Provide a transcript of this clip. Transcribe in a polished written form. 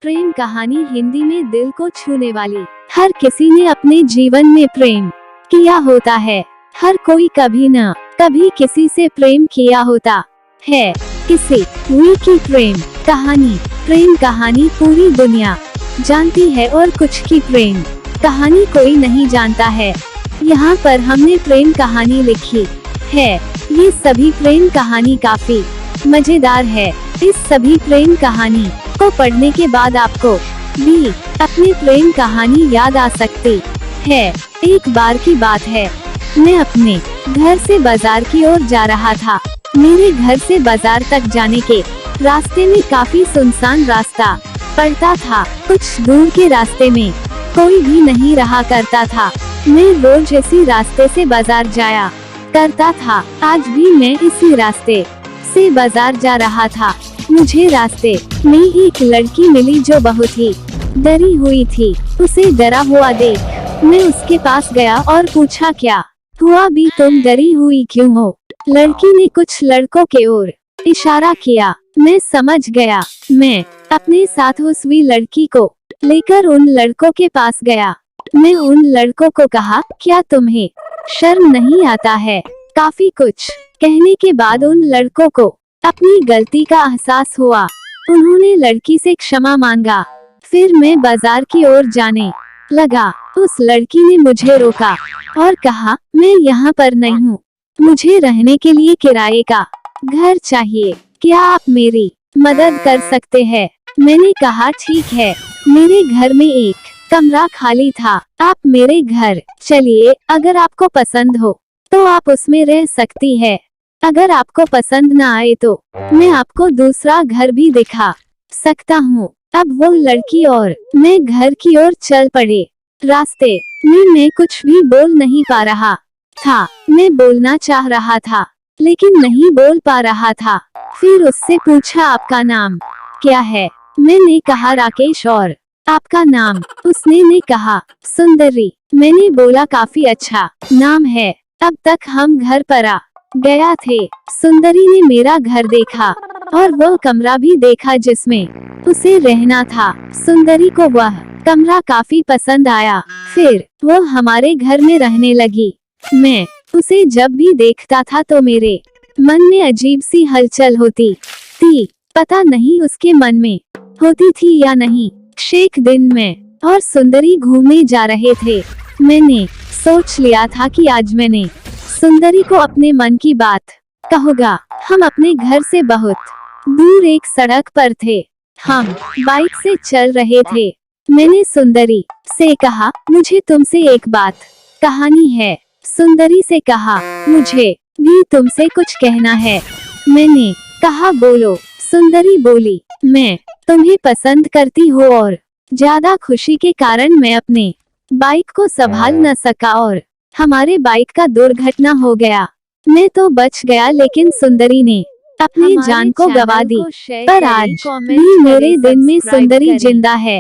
प्रेम कहानी हिंदी में दिल को छूने वाली। हर किसी ने अपने जीवन में प्रेम किया होता है। हर कोई कभी न कभी किसी से प्रेम किया होता है। किसी हुई की प्रेम कहानी। प्रेम कहानी पूरी दुनिया जानती है और कुछ की प्रेम कहानी कोई नहीं जानता है। यहाँ पर हमने प्रेम कहानी लिखी है। ये सभी प्रेम कहानी काफी मजेदार है। इस सभी प्रेम कहानी को पढ़ने के बाद आपको भी अपनी प्रेम कहानी याद आ सकती है। एक बार की बात है, मैं अपने घर से बाजार की ओर जा रहा था। मेरे घर से बाजार तक जाने के रास्ते में काफी सुनसान रास्ता पड़ता था। कुछ दूर के रास्ते में कोई भी नहीं रहा करता था। मैं रोज इसी रास्ते से बाजार जाया करता था। आज भी मैं इसी रास्ते से बाजार जा रहा था। मुझे रास्ते में एक लड़की मिली जो बहुत ही डरी हुई थी। उसे डरा हुआ देख मैं उसके पास गया और पूछा, क्या हुआ भी, तुम डरी हुई क्यों हो? लड़की ने कुछ लड़कों के ओर इशारा किया। मैं समझ गया। मैं अपने साथ उस हुई लड़की को लेकर उन लड़कों के पास गया। मैं उन लड़कों को कहा, क्या तुम्हें शर्म नहीं आता है? काफी कुछ कहने के बाद उन लड़कों को अपनी गलती का एहसास हुआ। उन्होंने लड़की से क्षमा मांगा। फिर मैं बाजार की ओर जाने लगा। उस लड़की ने मुझे रोका और कहा, मैं यहाँ पर नहीं हूँ, मुझे रहने के लिए किराए का घर चाहिए, क्या आप मेरी मदद कर सकते हैं? मैंने कहा, ठीक है, मेरे घर में एक कमरा खाली था, आप मेरे घर चलिए। अगर आपको पसंद हो तो आप उसमें रह सकती है। अगर आपको पसंद न आए तो मैं आपको दूसरा घर भी दिखा सकता हूँ। अब वो लड़की और मैं घर की ओर चल पड़े। रास्ते में मैं कुछ भी बोल नहीं पा रहा था। मैं बोलना चाह रहा था लेकिन नहीं बोल पा रहा था। फिर उससे पूछा, आपका नाम क्या है? मैंने कहा, राकेश। और आपका नाम? उसने ने कहा, सुंदरी। मैंने बोला, काफी अच्छा नाम है। अब तक हम घर पर आ गया थे। सुंदरी ने मेरा घर देखा और वो कमरा भी देखा जिसमें उसे रहना था। सुंदरी को वह कमरा काफी पसंद आया। फिर वो हमारे घर में रहने लगी। मैं उसे जब भी देखता था तो मेरे मन में अजीब सी हलचल होती थी। पता नहीं उसके मन में होती थी या नहीं। एक दिन मैं और सुंदरी घूमने जा रहे थे। मैंने सोच लिया था कि आज मैंने सुंदरी को अपने मन की बात कहूँगा। हम अपने घर से बहुत दूर एक सड़क पर थे। हम बाइक से चल रहे थे। मैंने सुंदरी से कहा, मुझे तुमसे एक बात कहानी है। सुंदरी से कहा, मुझे भी तुमसे कुछ कहना है। मैंने कहा, बोलो। सुंदरी बोली, मैं तुम्हें पसंद करती हूँ और ज्यादा खुशी के कारण मैं अपने बाइक को संभाल न सका और हमारे बाइक का दुर्घटना हो गया। मैं तो बच गया लेकिन सुंदरी ने अपनी जान को गवा दी। पर आज भी मेरे दिन में सुंदरी जिंदा है।